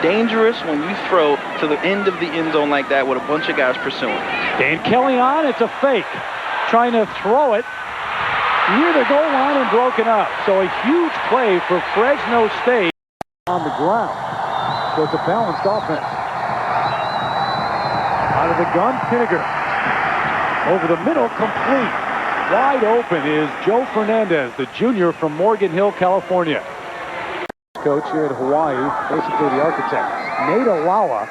dangerous when you throw to the end of the end zone like that with a bunch of guys pursuing. Dan Kelly on. It's a fake. Trying to throw it near the goal line and broken up. So a huge play for Fresno State on the ground. So it's a balanced offense. Out of the gun, Pinniger. Over the middle, complete. Wide open is Joe Fernandez, the junior from Morgan Hill, California. Coach here at Hawaii, basically the architect. Nate Alawa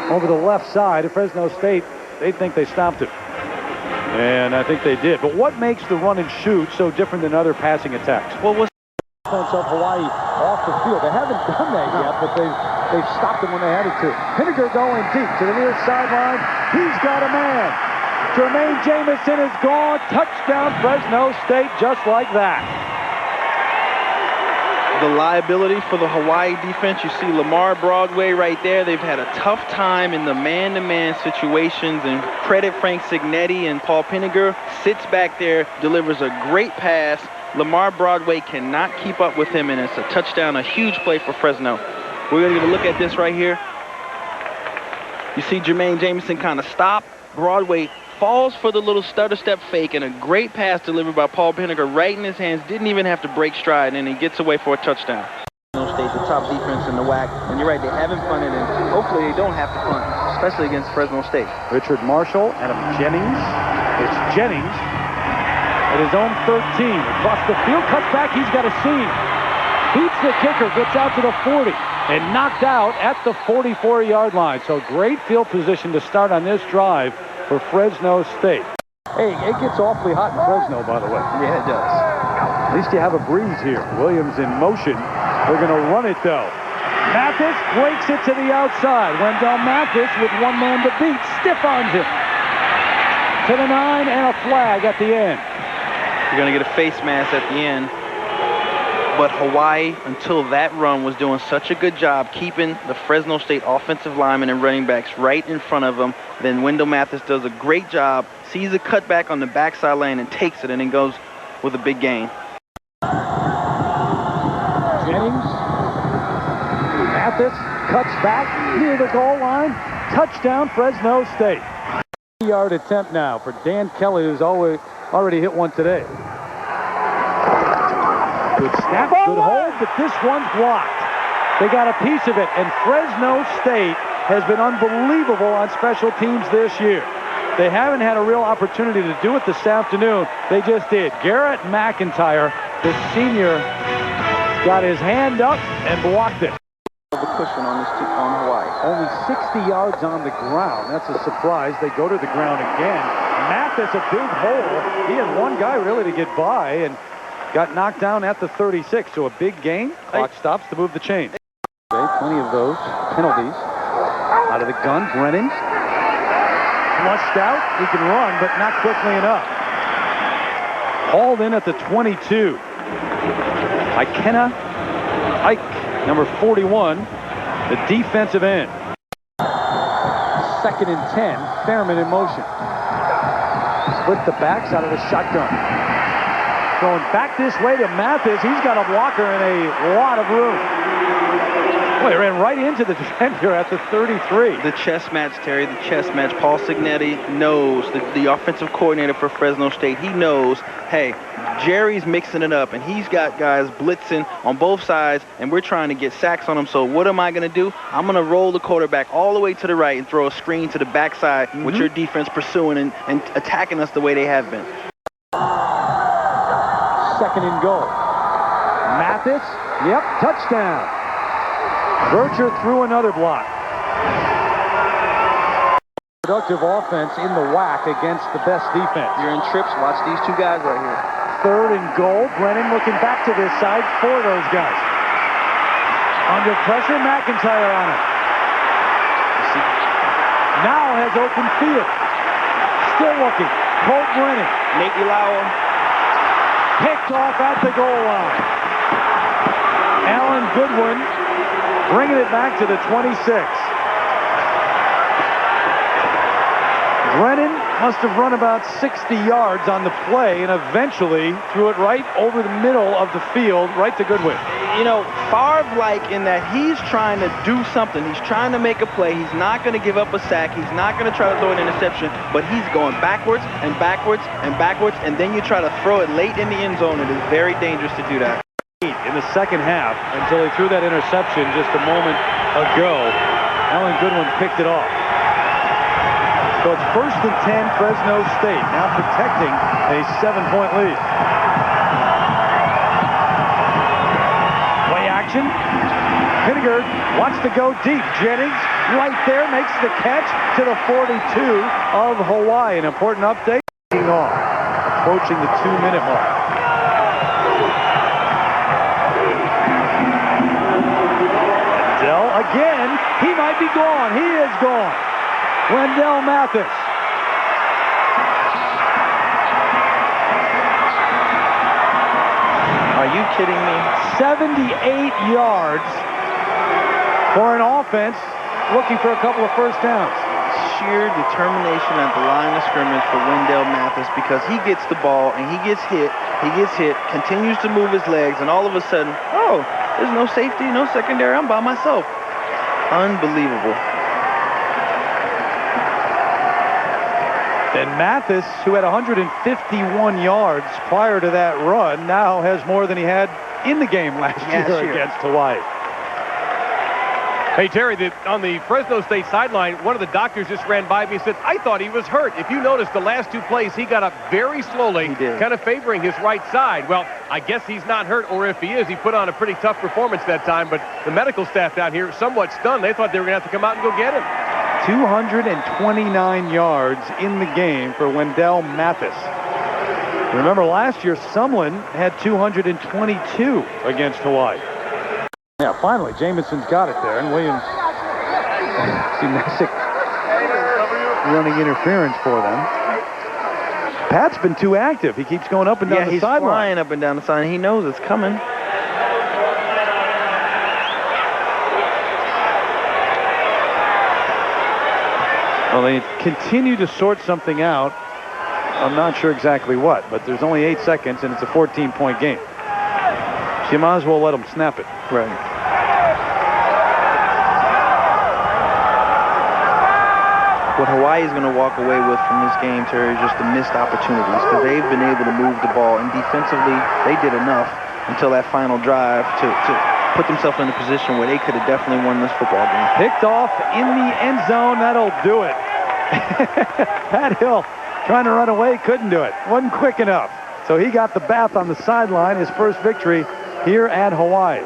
over the left side of Fresno State. They think they stopped it. And I think they did. But what makes the run and shoot so different than other passing attacks? Well, what's the offense of Hawaii off the field? They haven't done that yet, but they've stopped them when they had it to. Pinniger going deep to the near sideline. He's got a man. Jermaine Jamison is gone. Touchdown, Fresno State, just like that. The liability for the Hawaii defense, you see Lamar Broadway right there. They've had a tough time in the man-to-man situations, and credit Frank Signetti and Paul Pinniger. Sits back there, delivers a great pass. Lamar Broadway cannot keep up with him, and it's a touchdown, a huge play for Fresno. We're going to get a look at this right here. You see Jermaine Jamison kind of stop. Broadway falls for the little stutter step fake, and a great pass delivered by Paul Pinniger right in his hands. Didn't even have to break stride, and he gets away for a touchdown. Fresno State, the top defense in the WAC, and you're right, they haven't punted, and hopefully they don't have to punt, especially against Fresno State. Richard Marshall, Adam Jennings. It's Jennings at his own 13. Across the field, cuts back, he's got a seam. Beats the kicker, gets out to the 40, and knocked out at the 44-yard line. So great field position to start on this drive for Fresno State. Hey, it gets awfully hot in Fresno, by the way. Yeah, it does. At least you have a breeze here. Williams in motion. They're going to run it, though. Mathis breaks it to the outside. Wendell Mathis with one man to beat. Stiff-arms him. To the 9 and a flag at the end. You're going to get a face mask at the end. But Hawaii, until that run, was doing such a good job keeping the Fresno State offensive linemen and running backs right in front of them. Then Wendell Mathis does a great job, sees a cutback on the backside lane and takes it, and then goes with a big gain. Jennings. Mathis cuts back near the goal line. Touchdown, Fresno State. 3-yard attempt now for Dan Kelly, who's already hit one today. Good snap, good hold, but this one's blocked. They got a piece of it, and Fresno State has been unbelievable on special teams this year. They haven't had a real opportunity to do it this afternoon. They just did. Garrett McIntyre, the senior, got his hand up and blocked it. The cushion on Hawaii. Only 60 yards on the ground. That's a surprise. They go to the ground again. Mathis, a big hole. He had one guy really to get by, and got knocked down at the 36, so a big gain. Clock stops to move the chain. Okay, plenty of those penalties. Out of the gun, Brennan. Flushed out. He can run, but not quickly enough. Hauled in at the 22. Ikenna Ike, number 41, the defensive end. 2nd and 10, Fairman in motion. Split the backs out of the shotgun. Throwing back this way to Mathis. He's got a blocker and a lot of room. Boy, he ran right into the defender at the 33. The chess match, Terry, the chess match. Paul Signetti knows, the offensive coordinator for Fresno State, he knows, hey, Jerry's mixing it up, and he's got guys blitzing on both sides, and we're trying to get sacks on them. So what am I going to do? I'm going to roll the quarterback all the way to the right and throw a screen to the backside with your defense pursuing and attacking us the way they have been. 2nd and goal. Mathis, yep, touchdown. Berger threw another block. Productive offense in the WAC against the best defense. You're in trips, watch these two guys right here. 3rd and goal. Brennan looking back to this side for those guys. Under pressure, McIntyre on him. Now has open field. Still looking. Colt Brennan. Nate Alawa. Picked off at the goal line. Alan Goodwin bringing it back to the 26. Brennan must have run about 60 yards on the play and eventually threw it right over the middle of the field, right to Goodwin. you know, Favre-like in that he's trying to do something. He's trying to make a play. He's not going to give up a sack. He's not going to try to throw an interception, but he's going backwards and backwards and backwards, and then you try to throw it late in the end zone. It is very dangerous to do that. In the second half until he threw that interception just a moment ago. Alan Goodwin picked it off. So it's 1st and 10, Fresno State, now protecting a 7-point lead. Play action. Pinniger wants to go deep. Jennings right there makes the catch to the 42 of Hawaii. An important update. Approaching the 2-minute mark. Again, he might be gone. He is gone. Wendell Mathis. Are you kidding me? 78 yards for an offense looking for a couple of first downs. Sheer determination at the line of scrimmage for Wendell Mathis, because he gets the ball and he gets hit, continues to move his legs, and all of a sudden, oh, there's no safety, no secondary, I'm by myself. Unbelievable. And Mathis, who had 151 yards prior to that run, now has more than he had in the game last year against Hawaii. Hey, Terry, on the Fresno State sideline, one of the doctors just ran by me and said, I thought he was hurt. If you notice the last two plays, he got up very slowly, kind of favoring his right side. Well, I guess he's not hurt, or if he is, he put on a pretty tough performance that time. But the medical staff down here somewhat stunned. They thought they were going to have to come out and go get him. 229 yards in the game for Wendell Mathis. Remember, last year, Sumlin had 222 against Hawaii. Yeah, finally, Jamison's got it there, and Williams, see Messick running interference for them. Pat's been too active. He keeps going up and down the sideline. Yeah, he's flying up and down the sideline. He knows it's coming. Well, they continue to sort something out. I'm not sure exactly what, but there's only 8 seconds, and it's a 14-point game. So you might as well let them snap it. Right. What Hawaii is going to walk away with from this game, Terry, is just the missed opportunities, because they've been able to move the ball, and defensively, they did enough until that final drive to put themselves in a position where they could have definitely won this football game. Picked off in the end zone. That'll do it. Pat Hill trying to run away, couldn't do it. Wasn't quick enough. So he got the bath on the sideline, his first victory here at Hawaii.